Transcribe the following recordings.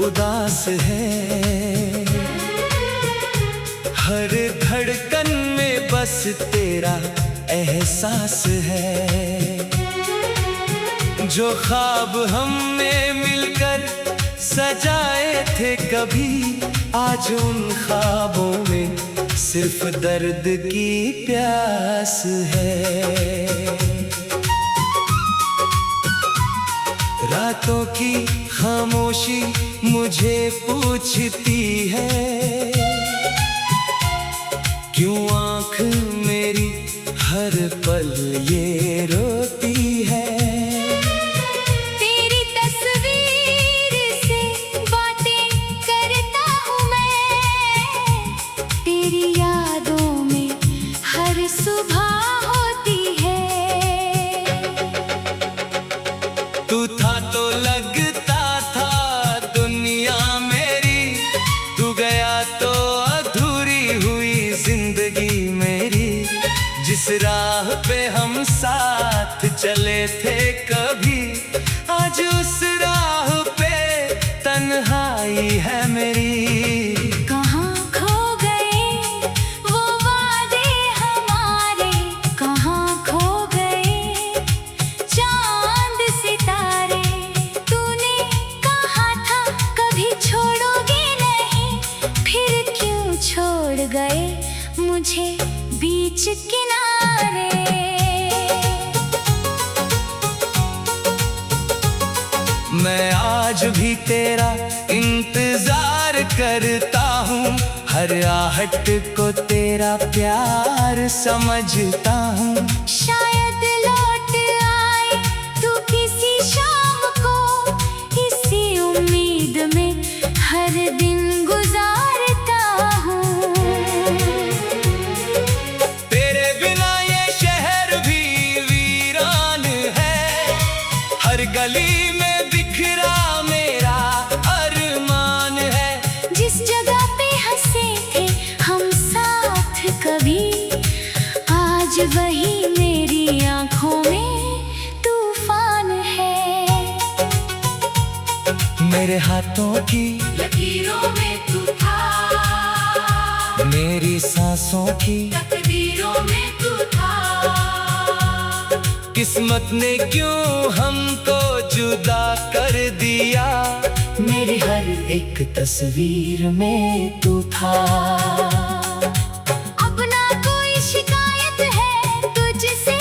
उदास है। हर धड़कन में बस तेरा एहसास है। जो ख्वाब हमने मिलकर सजाए थे कभी, आज उन ख्वाबों में सिर्फ दर्द की प्यास है। रातों की खामोशी मुझे पूछती है, क्यों आँख मेरी हर पल ये रोती है। तेरी तस्वीर से बातें करता हूँ मैं, तेरी यादों में हर सुबह होती है। तू था तो लगता था दुनिया मेरी, तू गया तो अधूरी हुई जिंदगी मेरी। जिस राह पे हम साथ चले थे कभी, आज उस राह पे तन्हाई है मेरी। कहाँ खो गए वो वादे हमारे, कहाँ खो गए चांद सितारे। तूने कहा था कभी छोड़ोगे नहीं, फिर क्यों छोड़ गए मुझे बीच किनारे। मैं आज भी तेरा इंतजार करता हूँ, हर आहट को तेरा प्यार समझता हूँ। शायद लौट आए तू किसी शाम को, इसी उम्मीद में हर दिन गुजारता हूँ। तेरे बिना ये शहर भी वीरान है, हर गली में बिखरा मेरा अरमान है। जिस जगह पे हंसे थे हम साथ कभी, आज वही मेरी आंखों में तूफान है। मेरे हाथों की लकीरों में तू था, मेरी सांसों की तकदीरों में तू था। किस्मत ने क्यों हमको जुदा कर दिया, मेरी हर एक तस्वीर में तू था। अब ना कोई शिकायत है तुझसे,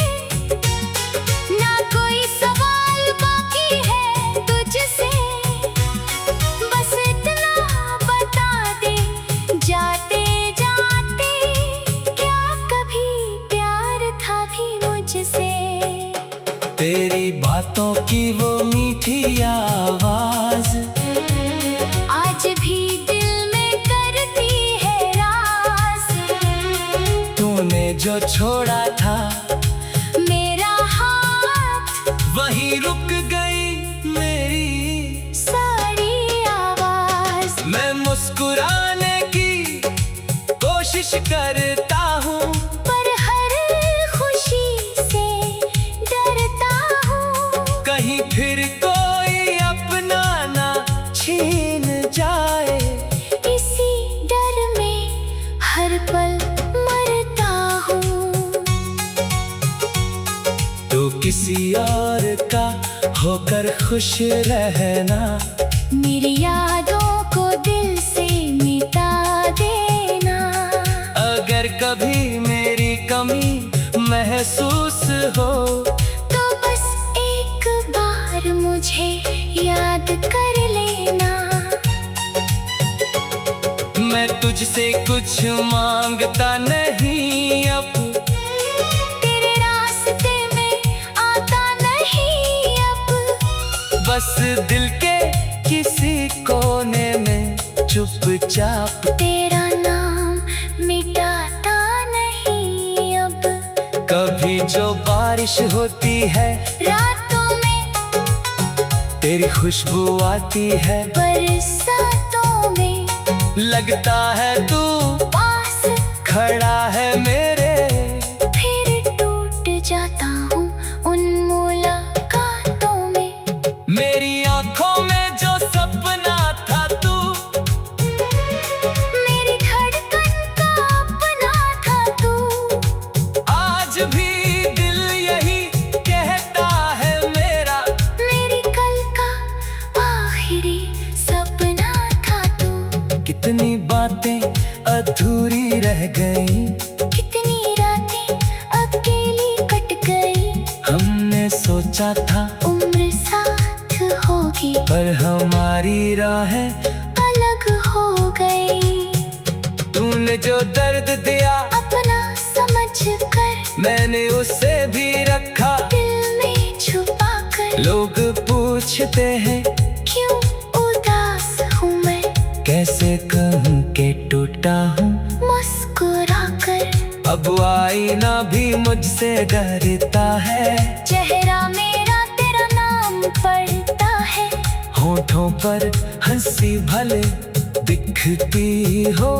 ना कोई सवाल बाकी है तुझसे। बस इतना बता दे जाते जाते, क्या कभी प्यार था भी मुझसे। तेरी बातों की वो मीठी आवाज आज भी दिल में करती है राज। तूने जो छोड़ा था मेरा हाथ, वहीं रुक गई मेरी सारी आवाज। मैं मुस्कुराने की कोशिश करता हूँ, पर हर खुशी से डरता हूँ। कहीं फिर कोई अपना ना छीन जाए। इसी डर में हर पल मरता हूँ। तो किसी और का होकर खुश रहना, मेरी यादों को दिल से मिटा देना। अगर कभी मेरी कमी महसूस हो, तो बस एक बार मुझे याद कर लेना। मैं तुझसे कुछ मांगता नहीं अब, तेरे रास्ते में आता नहीं अब। बस दिल के किसी कोने में चुपचाप तेरा नाम मिटाता नहीं अब। कभी जो बारिश होती है रातों में तेरी खुशबू आती है, बरसातों में लगता है तू पास खड़ा है मेरे। फिर टूट जाता हूँ उन मुलाकातों में। मेरी आंखों में जो सपना था कितनी बातें अधूरी रह गई, कितनी रातें अकेली कट गई। हमने सोचा था उम्र साथ होगी, पर हमारी राहें अलग हो गई। तूने जो दर्द दिया अपना समझ कर, मैंने उसे भी रखा दिल में छुपा कर। लोग पूछते हैं क्यों उदास हूँ मैं, कैसे कहूँ कि टूटा हूँ। मुस्कुरा कर अब आईना भी मुझसे डरता है, चेहरा मेरा तेरा नाम पढ़ता है। होठों पर हंसी भले दिखती हो,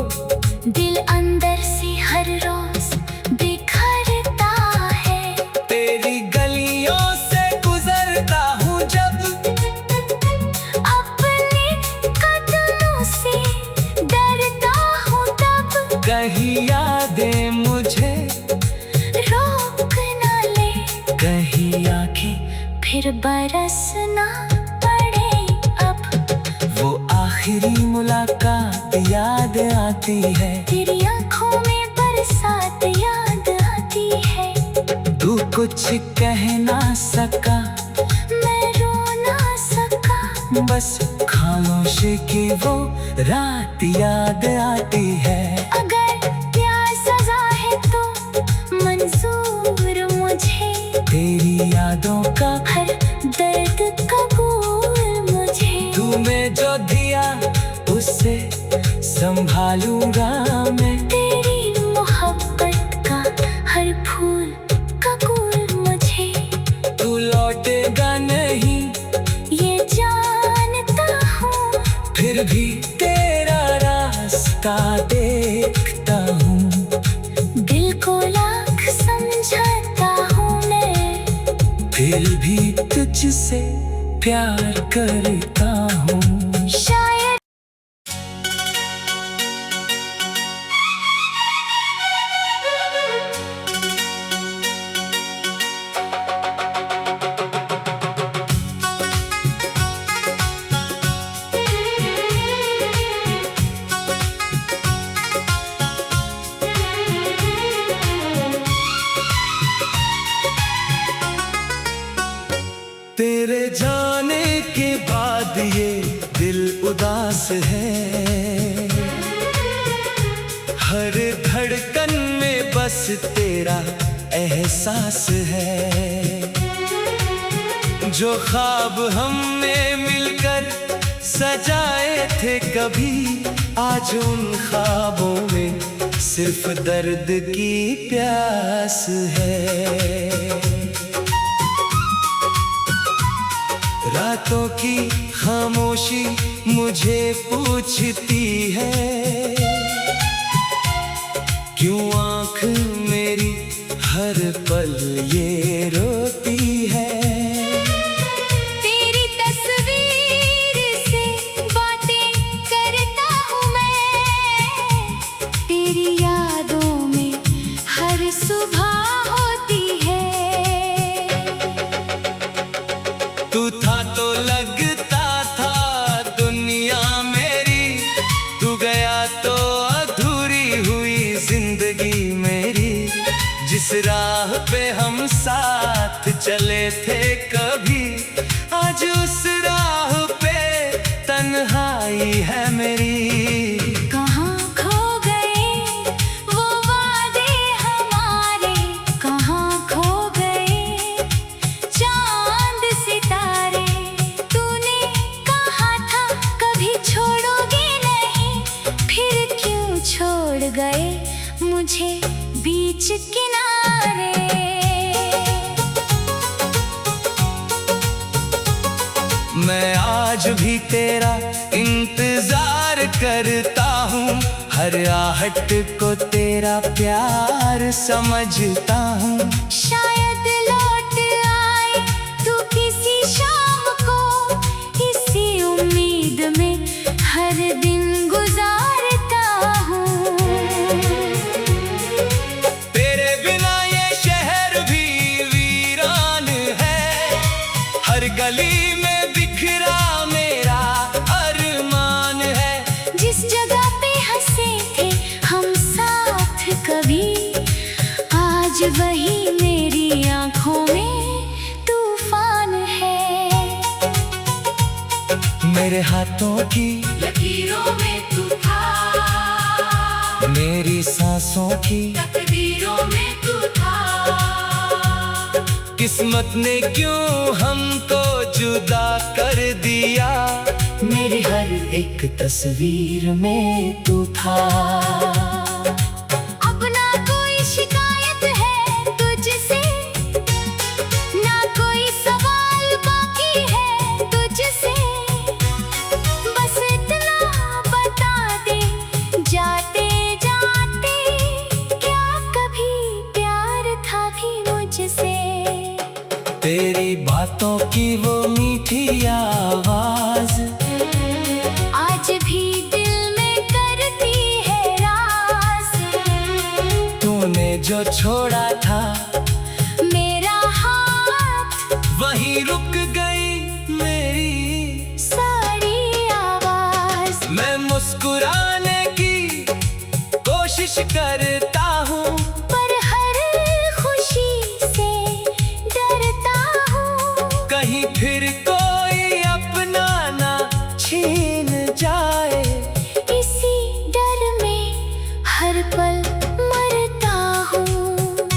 दिल अंदर से हर रोज बिखरता है। तेरी गलियों से गुजरता हूँ जब, अपने कदमों से डरता हूँ तब। कहीं यादें मुझे रोक न ले, कहीं आंखें फिर बरसना पड़े अब। वो आखिरी मुलाकात याद आती है, तेरी आंखों में बरसात याद आती है। तू कुछ कह ना सका, मैं रो ना सका, बस खामोशी की वो रात याद आती है। अगर प्यार सजा है तो मंजूर मुझे, तेरी यादों का हर दर्द कबूल मुझे। तूने जो दिया उसे संभालूंगा मैं, तेरी मोहब्बत का हर फूल कबूल मुझे। तू लौटेगा नहीं ये जानता हूँ, फिर भी तेरा रास्ता देखता हूँ। दिल को लाख समझाता हूँ मैं, फिर भी तुझसे प्यार करता हूँ। शायद तेरे जाने के बाद ये दिल उदास है, हर धड़कन में बस तेरा एहसास है। जो ख्वाब हमने मिलकर सजाए थे कभी, आज उन ख्वाबों में सिर्फ दर्द की प्यास है। रातों की खामोशी मुझे पूछती है, क्यों आँख मेरी हर पल ये रोती है। तेरी तस्वीर से बातें करता हूँ मैं, तेरी यादों में हर सुबह होती है। तू था तो लगता था दुनिया मेरी, तू गया तो अधूरी हुई जिंदगी मेरी। जिस राह पे हम साथ चले थे कभी, आज उस राह पे तन्हाई है मेरी। कहाँ खो गए वो वादे हमारे, कहाँ खो गए चांद सितारे। तूने कहा था कभी छोड़ोगे नहीं, फिर क्यों छोड़ गए मुझे बीच किनारे। मैं आज भी तेरा इंतजार करता हूँ, हर आहट को तेरा प्यार समझता हूँ। शायद लौट आए तू किसी शाम को, इसी उम्मीद में हर दिन गुजारता हूँ। तेरे बिना ये शहर भी वीरान है, हर गली में बिखरा मेरा अरमान है। जिस जगह मेरे हाथों की लकीरों में तू था, मेरी सांसों की तकदीरों में तू था। किस्मत ने क्यों हमको जुदा कर दिया, मेरी हर एक तस्वीर में तू था। अब ना कोई शिकायत है तुझसे, ना कोई सवाल बाकी है तुझसे। बस इतना बता दे जाते जाते, क्या कभी प्यार था भी मुझसे। तेरी बातों की वो मीठी आवाज आज भी दिल में करती है राज। तूने जो छोड़ा था मेरा हाथ, वहीं रुक गई मेरी सारी आवाज। मैं मुस्कुराने की कोशिश करता हूँ, पर हर खुशी से डरता हूँ। कहीं फिर कोई अपना ना छीन जाए। इसी डर में हर पल मरता हूँ।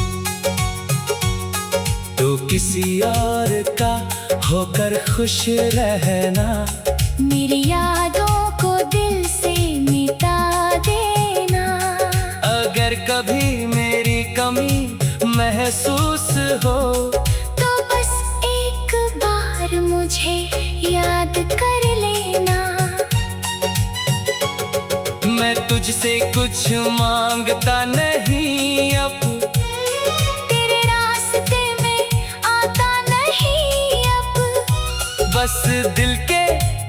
तो किसी और का होकर खुश रहना, मेरी यादों को दिल से मिटा देना। अगर कभी मेरी कमी महसूस हो, तो बस एक बार मुझे याद कर लेना। मैं तुझसे कुछ मांगता नहीं अब, तेरे रास्ते में आता नहीं अब। बस दिल के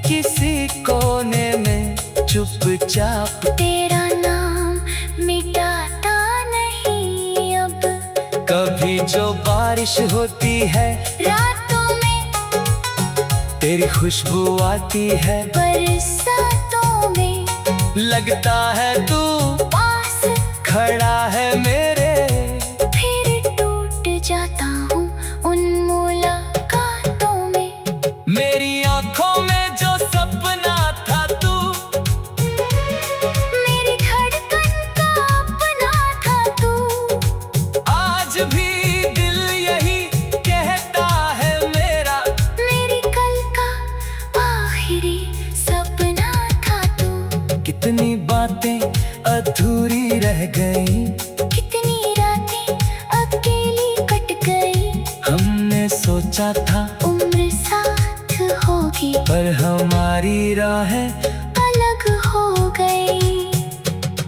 किसी कोने में चुपचाप तेरा नाम मिटाता नहीं अब। कभी जो बारिश होती है, रातों में तेरी खुशबू आती है, बरसातों में लगता है तू पास खड़ा है मेरे। फिर टूट जाता हूँ उन मुलाकातों में। मेरी आंखों में जो सपना था तू, मेरी धड़कन का अपना था तू। आज भी दिल यही कहता है मेरा। मेरी कल का आखिरी सपना था तू। कितनी बातें अधूरी रह गई, कितनी रातें अकेली कट गई। हमने सोचा था उम्र साथ होगी, पर हमारी राहें अलग हो गई।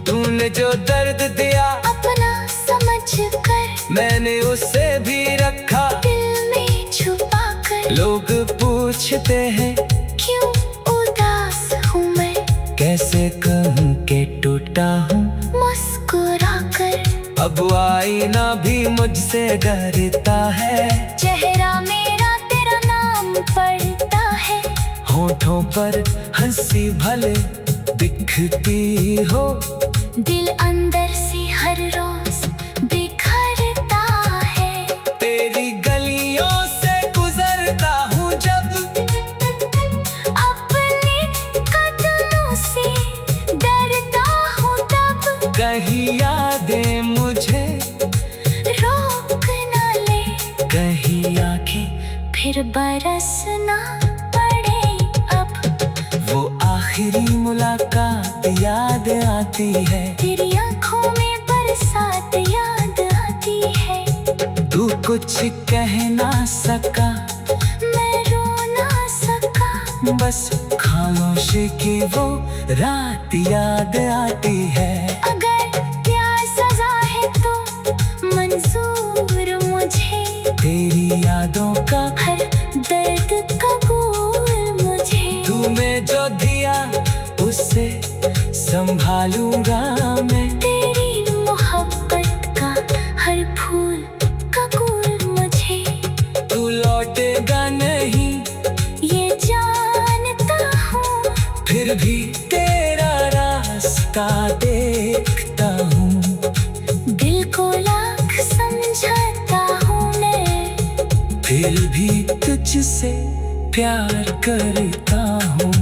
तूने जो दर्द दिया अपना समझ कर मैंने उसे भी रखा। दिल में छुपा कर लोग पूछते हैं क्यों उदास हूँ मैं। कैसे कहूँ कि टूटा हूँ, मुस्कुरा कर अब आईना भी मुझसे डरता है। चेहरा मेरा तेरा नाम पढ़ता है। होठों पर हंसी भले दिखती हो, दिल अंदर से हर रोज बिखरता है। तेरी गलियों से गुजरता हूँ जब, अपने कदमों से डरता हूँ तब। कहीं यादें मुझे रोक न ले, कहीं आंखें फिर बरसना पड़े अब। वो आखिरी मुलाकात याद आती है। तेरी आंखों में बरसात याद आती है। तू कुछ कह ना सका, मैं रो ना सका। बस खामोशी की वो रात याद आती है। अगर प्यार सजा है तो मंजूर मुझे। तेरी यादों का हर दर्द कबूल मुझे। तूने जो दिया उससे संभालूंगा मैं। तेरी मोहब्बत का हर फूल कबूल मुझे। तू लौटेगा नहीं ये जानता हूँ, फिर भी तेरा रास्ता देखता हूँ। दिल को लाख समझाता हूँ मैं, फिर भी तुझसे प्यार करता हूँ।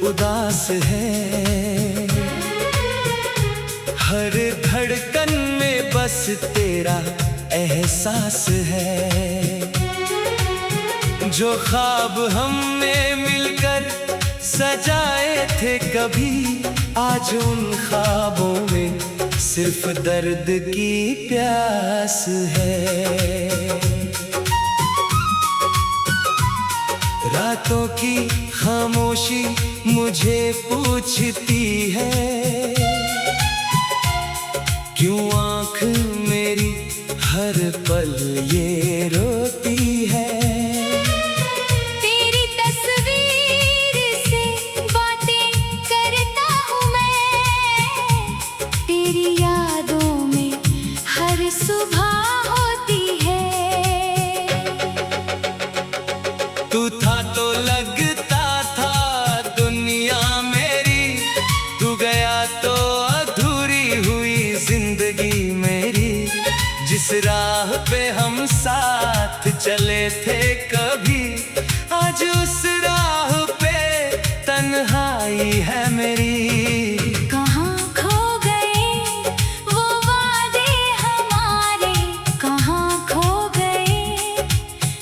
उदास है। हर धड़कन में बस तेरा एहसास है। जो ख्वाब हमने मिलकर सजाए थे कभी, आज उन ख्वाबों में सिर्फ दर्द की प्यास है। रातों की खामोशी मुझे पूछती है, क्यों आँख मेरी हर पल ये रोती है। तेरी तस्वीर से बातें करता हूँ मैं, तेरी यादों में हर सुबह होती है। तू था तो लगता था दुनिया मेरी, तू गया तो अधूरी हुई जिंदगी मेरी। जिस राह पे हम साथ चले थे कभी, आज उस राह पे तन्हाई है मेरी। कहाँ खो गए वो वादे हमारे, कहाँ खो गए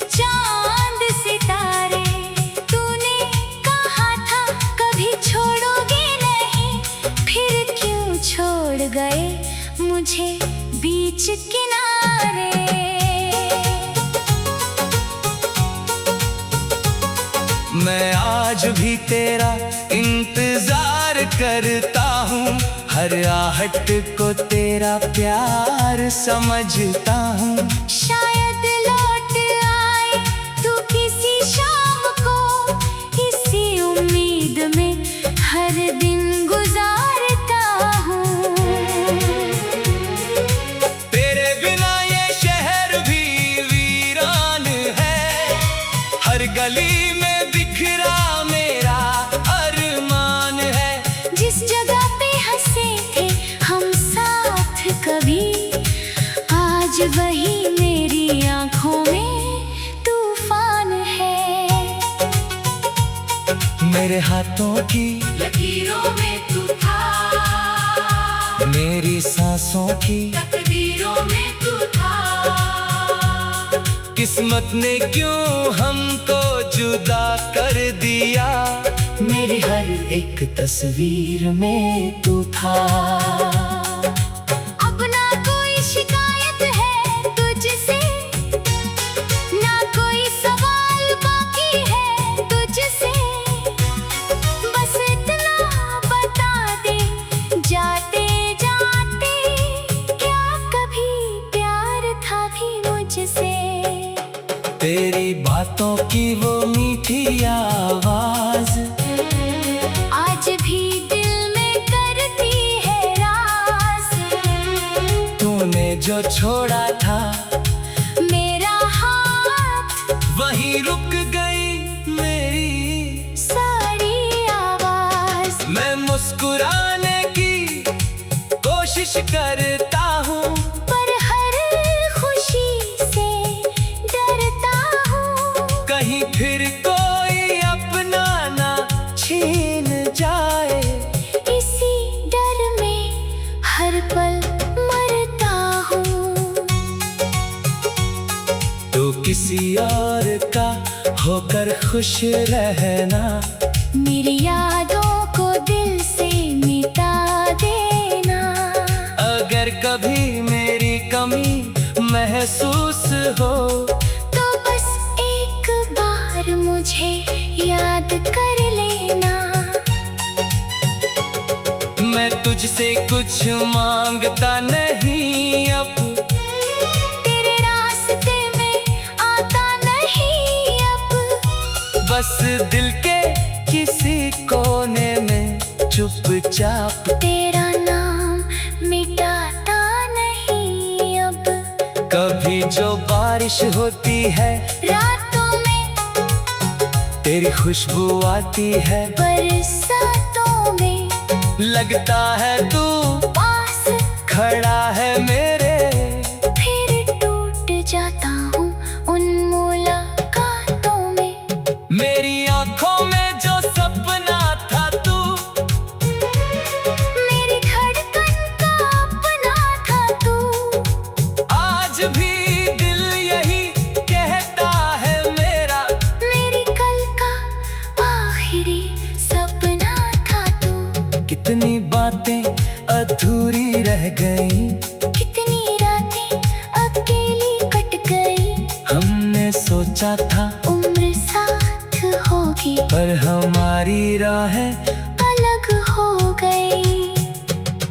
चांद सितारे। तूने कहा था कभी छोड़ोगे नहीं, फिर क्यों छोड़ गए मुझे बीच किनारे। मैं आज भी तेरा इंतजार करता हूँ, हर आहट को तेरा प्यार समझता हूँ। शायद लौट आए तू किसी शाम को, इसी उम्मीद में हर दिन गुजारता हूँ। तेरे बिना ये शहर भी वीरान है, हर गली में बिखरा मेरा अरमान है। जिस जगह पे हंसे थे हम साथ कभी, आज वही मेरी आंखों में तूफान है। मेरे हाथों की लकीरों में तू था, मेरी सांसों की तकदीरों में तू था। किस्मत ने क्यों हमको जुदा कर दिया, मेरी हर एक तस्वीर में तू था। अब ना कोई शिकायत है तुझसे, ना कोई सवाल बाकी है तुझसे। बस इतना बता दे जाते जाते, क्या कभी प्यार था भी मुझसे। तेरी बातों की वो मीठी आवाज आज भी दिल में करती है राज। तूने जो छोड़ा था मेरा हाथ, वहीं रुक गई मेरी सारी आवाज। मैं मुस्कुराने की कोशिश करता हूँ, पर हर खुशी से डरता हूँ। कहीं फिर कोई अपना ना छीन जाए। इसी डर में हर पल मरता हूँ। तो किसी और का होकर खुश रहना, मेरी यादों को दिल से मिटा देना। अगर कभी मेरी कमी महसूस हो, तो बस एक बार मुझे याद कर लेना। मैं तुझसे कुछ मांगता नहीं अब, तेरे रास्ते में आता नहीं अब। बस दिल के किसी कोने में चुपचाप तेरा नाम मिटाता नहीं अब। कभी जो बारिश होती है रातों में तेरी खुशबू आती है, बरसातों में लगता है तू पास खड़ा है मेरे। फिर टूट जाता हूँ उन मुलाकातों में। मेरी आंखों में जो सपना था बातें अधूरी रह गई, कितनी रातें अकेली कट गई। हमने सोचा था उम्र साथ होगी, पर हमारी राहें अलग हो गई।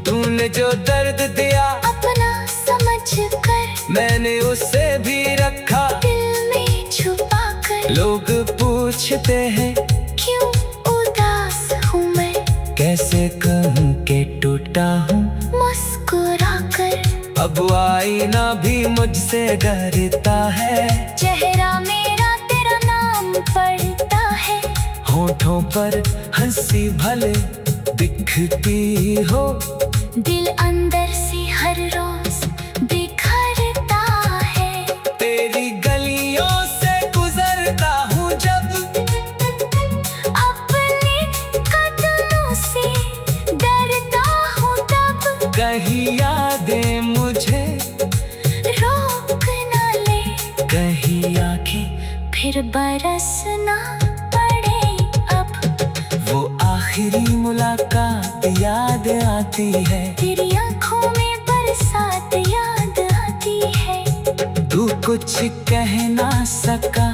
तूने जो दर्द दिया अपना समझ कर, मैंने उसे भी रखा दिल में छुपा कर। लोग पूछते हैं क्यों उदास हूँ मैं, कैसे कहूँ कि टूटा हूँ। मुस्कुरा कर अब आईना भी मुझसे डरता है, चेहरा मेरा तेरा नाम पढ़ता है। होठों पर हंसी भले दिखती हो, दिल अंदर से हर रोज बिखरता है। तेरी गलियों से गुजरता हूँ जब, अपने कदमों से डरता हूँ तब। कहीं यादें मुझे रोक न ले, कहीं आंखें फिर बरसना पड़े अब। वो आखिरी मुलाकात याद आती है, तेरी आँखों में बरसात याद आती है। तू कुछ कह ना सका,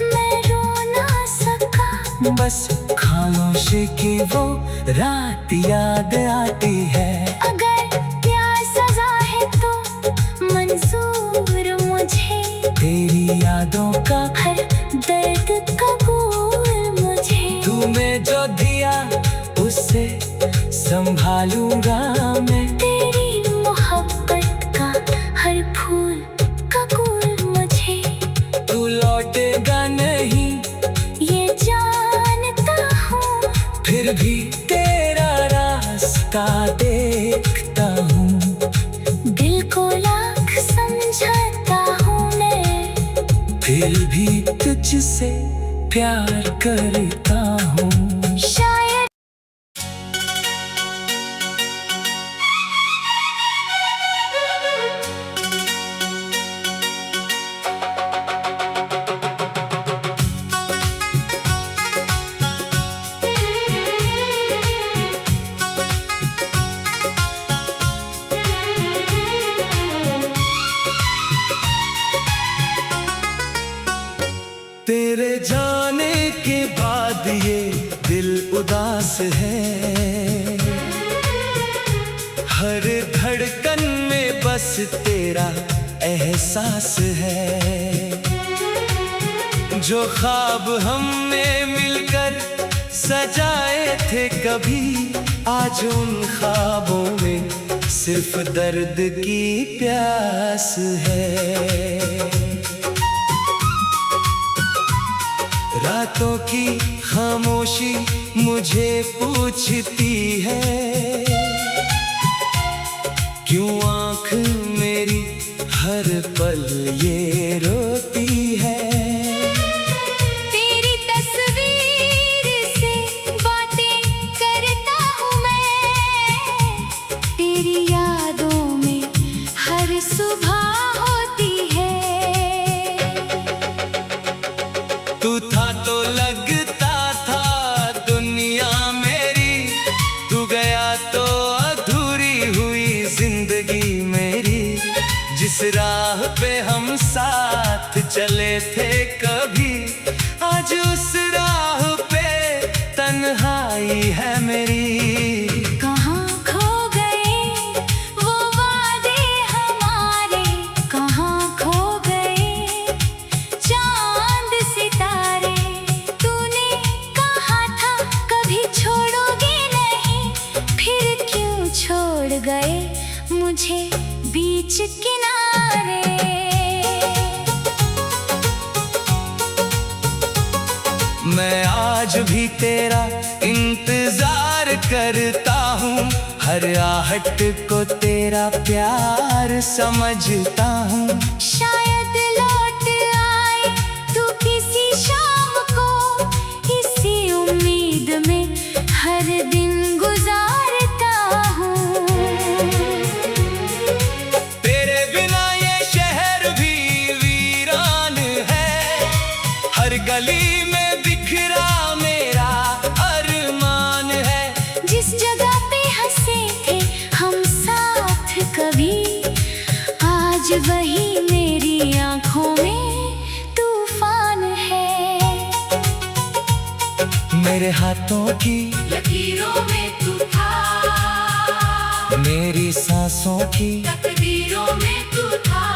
मैं रो ना सका, बस खामोशी की वो रात याद आती है। अगर प्यार सजा है तो मंजूर मुझे, तेरी यादों का हर दर्द कबूल मुझे। तूने जो दिया उसे संभालूंगा मैं, तेरी मोहब्बत का हर फूल कबूल मुझे। तू लौटेगा नहीं ये जानता हूँ, फिर भी तेरा रास्ता देखता हूँ। दिल को लाख समझाता हूँ मैं, फिर भी तुझसे प्यार करता हूँ। शायद तेरे जाने के बाद ये दिल उदास है, हर धड़कन में बस तेरा एहसास है। जो ख्वाब हमने मिलकर सजाए थे कभी, आज उन ख्वाबों में सिर्फ दर्द की प्यास है। रातों की खामोशी मुझे पूछती है, क्यों आँख मेरी हर पल ये रोती है। तेरी तस्वीर से बातें करता हूँ मैं, तेरी यादों में हर सुबह होती है। तू था तो लगता था दुनिया मेरी, तू गया तो अधूरी हुई जिंदगी मेरी। जिस राह पे हम साथ चले थे कभी, आज उस राह पे तन्हाई है मेरी। कहाँ खो गए वो वादे हमारे, कहाँ खो गए चांद सितारे। तूने कहा था कभी छोड़ोगे नहीं, फिर क्यों छोड़ गए मुझे बीच किनारे। मैं आज भी तेरा इंतजार करता हूँ, हर आहट को तेरा प्यार समझता हूँ। शायद लौट आए तू किसी शाम को, इसी उम्मीद में हर दिन गुजारता हूँ। तेरे बिना ये शहर भी वीरान है, हर गली में बिखरा मेरा अरमान है। जिस जगह पे हंस हाथों की लकीरों में तू था, मेरी सांसों की तकदीरों में तू था।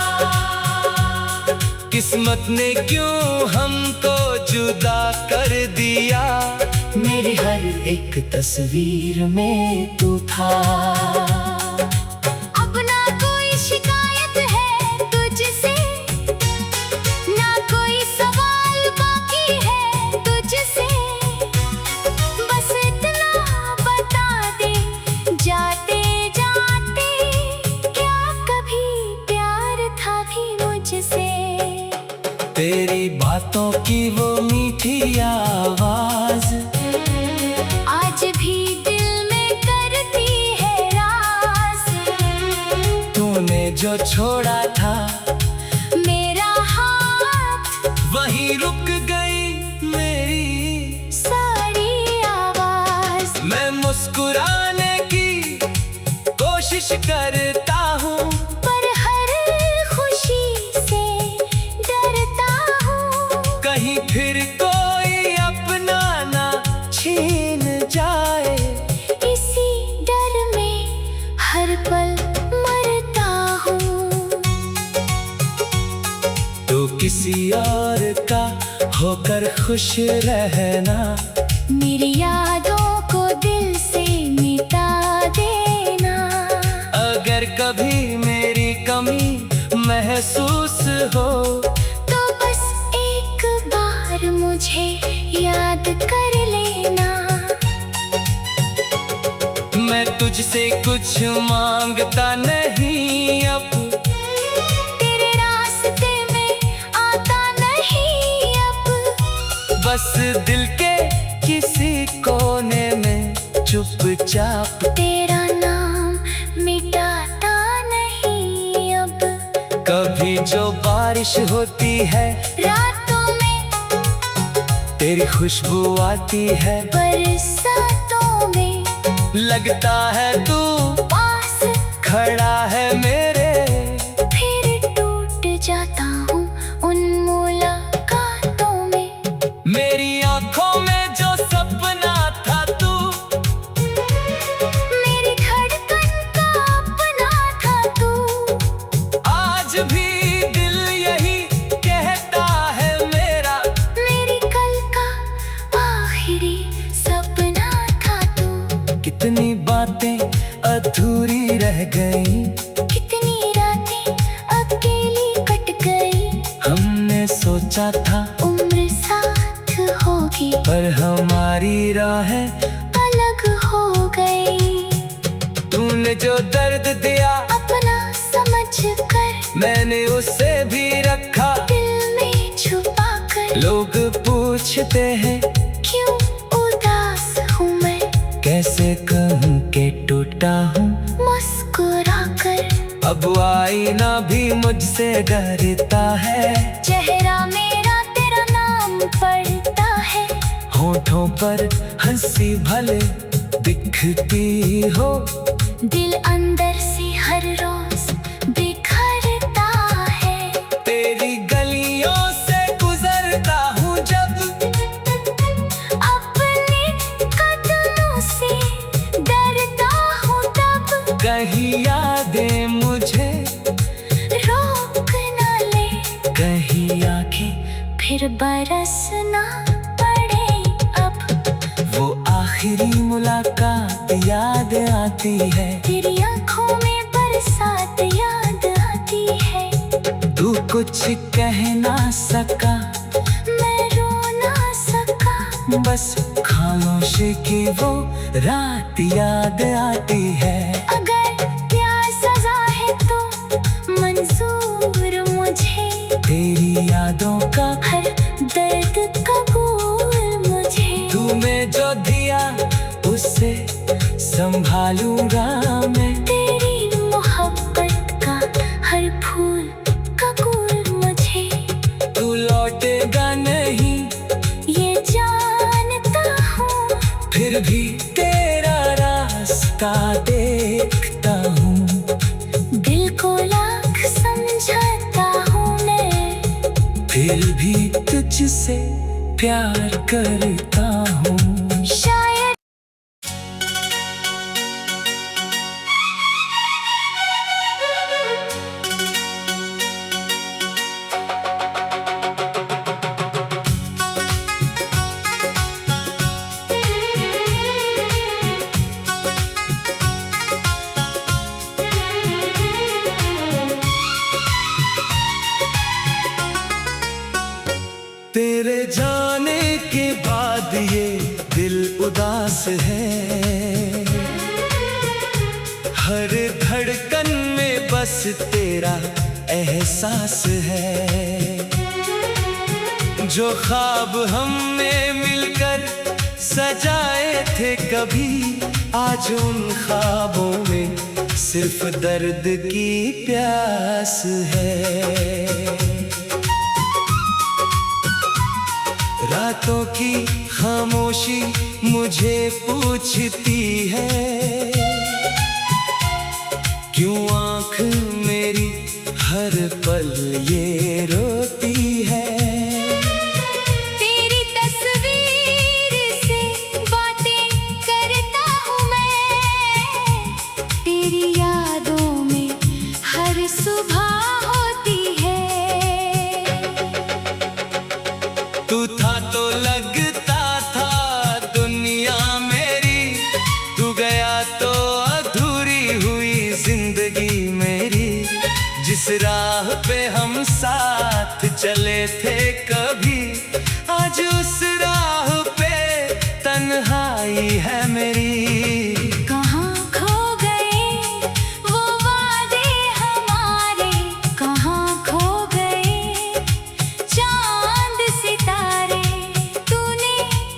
किस्मत ने क्यों हमको जुदा कर दिया, मेरी हर एक तस्वीर में तू था। अब ना कोई शिकायत है तुझसे, ना कोई सवाल बाकी है तुझसे। बस इतना बता दे जाते जाते, क्या कभी प्यार था भी मुझसे। तेरी बातों की वो मीठी आवाज आज भी दिल में करती है राज। तूने जो छोड़ा था मेरा हाथ, वहीं रुक गई मेरी सारी आवाज। मैं मुस्कुराने की कोशिश करता हूँ, पर हर खुशी से डरता हूँ। कहीं फिर कोई अपना ना छीन जाए। इसी डर में हर पल मरता हूँ। तो किसी और का होकर खुश रहना, मेरी यादों को दिल से मिटा देना। अगर कभी मेरी कमी महसूस हो, तो बस एक बार मुझे याद कर लेना। मैं तुझसे कुछ मांगता नहीं अब, तेरे रास्ते में आता नहीं अब। बस दिल के किसी कोने में चुपचाप तेरा नाम मिटाता नहीं अब। कभी जो बारिश होती है रातों में तेरी खुशबू आती है, बरसातों में लगता है तू पास खड़ा है मेरे। फिर टूट जाता हूँ उन मुलाकातों में। मेरी आंखों में जो सपना था तू, मेरी धड़कन का अपना था तू। आज भी दिल यही कहता है मेरा। मेरी कल का आखिरी सपना था तू। कितनी बातें अधूरी रह गई, कितनी रातें अकेली कट गई। हमने सोचा था उम्र साथ होगी, पर हमारी राहें अलग हो गई। तूने जो दर्द दिया अपना समझ कर मैंने उसे भी रखा। दिल में छुपा कर लोग पूछते हैं क्यों उदास हूँ मैं, कैसे कहूँ के टूटा हूँ। मुस्कुरा कर अब आईना भी मुझसे डरता है, चेहरा मेरा तेरा नाम पढ़ता है। होठों पर हंसी भले दिखती हो, दिल अंदर से हर रोज बिखरता है। तेरी गलियों से गुजरता हूँ जब, अपने कदमों से डरता हूँ तब। कहीं यादें मुझे रोक न ले, कहीं आंखें फिर बरसना पड़े अब। वो आखिरी मुलाकात याद आती है। तेरी आंखों में बरसात याद आती है। तू कुछ कह ना सका, मैं रो ना सका, बस खामोशी की वो रात याद आती है। अगर प्यार सजा है तो मंजूर मुझे। तेरी यादों का हर दर्द कबूल मुझे। तूने जो दिया उसे संभालूंगा मैं। तेरी मोहब्बत का हर फूल कबूल मुझे। तू लौटेगा नहीं ये जानता हूँ, फिर भी तेरा रास्ता देखता हूँ। दिल को लाख समझाता हूँ मैं, फिर भी तुझसे प्यार करता हूँ। उदास है। हर धड़कन में बस तेरा एहसास है। जो ख्वाब हमने मिलकर सजाए थे कभी, आज उन ख्वाबों में सिर्फ दर्द की प्यास है। रातों की खामोशी मुझे पूछती है, क्यों आँख मेरी हर पल ये रोती है। तेरी तस्वीर से बातें करता हूँ मैं, तेरी यादों में हर सुबह होती है। तू था तो लगता था दुनिया मेरी, तू गया तो अधूरी हुई जिंदगी मेरी। जिस राह पे हम साथ चले थे कभी, आज उस राह पे तन्हाई है मेरी। कहाँ खो गए वो वादे हमारे, कहाँ खो गए चांद सितारे। तूने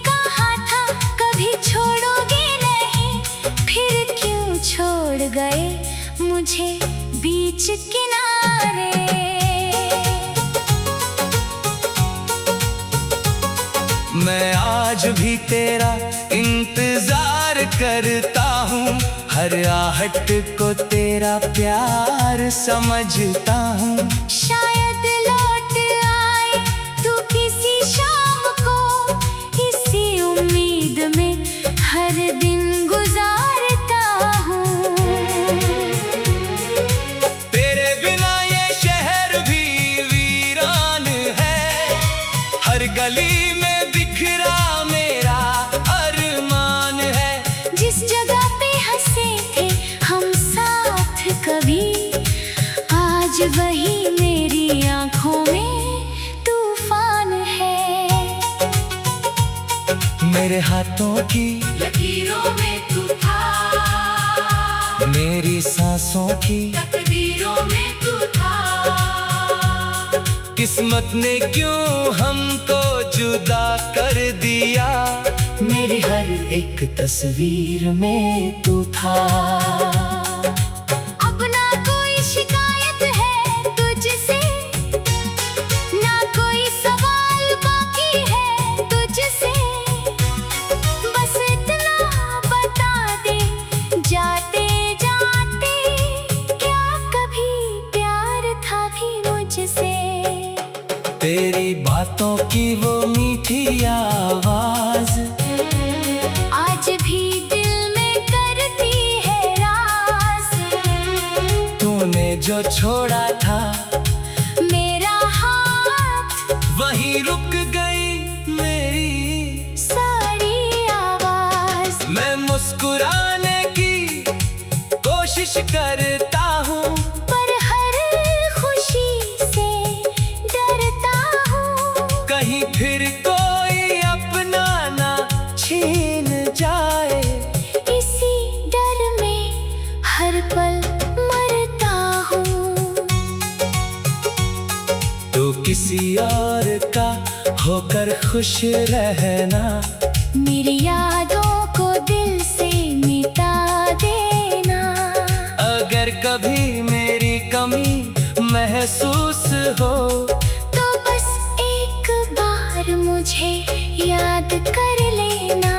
कहा था कभी छोड़ोगे नहीं, फिर क्यों छोड़ गए मुझे बीच किनारे। मैं आज भी तेरा इंतजार करता हूँ, हर आहट को तेरा प्यार समझता हूँ। शायद लौट आए तू किसी शाम को, इसी उम्मीद में हर दिन गुजारता हूँ। तेरे बिना ये शहर भी वीरान है, हर गली में बिखरा मेरा अरमान है। जिस जगह पे हंसे थे हम साथ कभी, आज वही मेरी आंखों में तूफान है। मेरे हाथों की लकीरों में तू था, मेरी सांसों की तकदीरों में तू था। किस्मत ने क्यों हमको जुदा कर दिया, मेरी हर एक तस्वीर में तू था। अब ना कोई शिकायत है तुझसे, ना कोई सवाल बाकी है तुझसे। बस इतना बता दे जाते जाते, क्या कभी प्यार था भी मुझसे। तेरी बातों की वो मीठी आवाज आज भी दिल में करती है राज। तूने जो छोड़ा था मेरा हाथ, वहीं रुक गई मेरी सारी आवाज। मैं मुस्कुराने की कोशिश करता हूँ, पर हर खुशी से डरता हूँ। कहीं फिर कोई अपना ना छीन जाए। इसी डर में हर पल मरता हूँ। तू किसी और का होकर खुश रहना, मेरी यादों को दिल से मिटा देना। अगर कभी मेरी कमी महसूस हो, तो बस एक बार मुझे याद कर लेना।